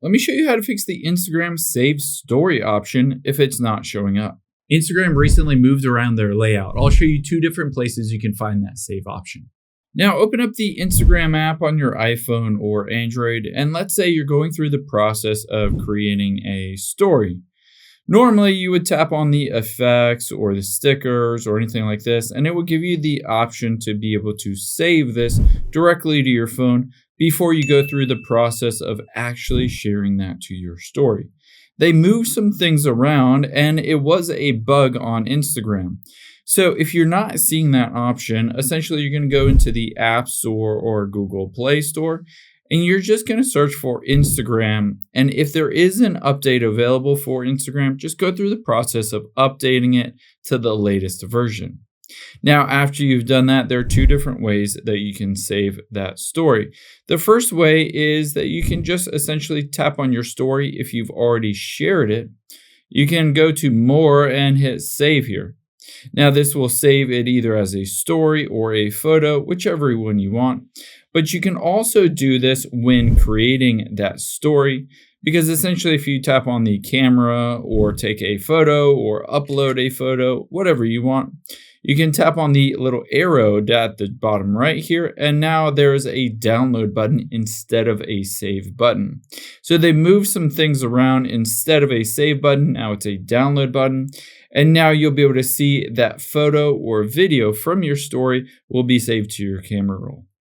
Let me show you how to fix the Instagram Save Story option if it's not showing up. Instagram recently moved around their layout. I'll show you two different places you can find that save option. Now open up the Instagram app on your iPhone or Android, and let's say you're going through the process of creating a story. Normally, you would tap on the effects or the stickers or anything like this, and it will give you the option to be able to save this directly to your phone before you go through the process of actually sharing that to your story. They moved some things around, and it was a bug on Instagram. So if you're not seeing that option, essentially you're going to go into the App Store or Google Play Store, and you're just going to search for Instagram. And if there is an update available for Instagram, just go through the process of updating it to the latest version. Now, after you've done that, there are two different ways that you can save that story. The first way is that you can just essentially tap on your story if you've already shared it. You can go to More and hit Save here. Now, this will save it either as a story or a photo, whichever one you want. But you can also do this when creating that story, because essentially if you tap on the camera or take a photo or upload a photo, whatever you want, you can tap on the little arrow at the bottom right here, and now there is a download button instead of a save button. So they moved some things around. Instead of a save button, now it's a download button. And now you'll be able to see that photo or video from your story will be saved to your camera roll.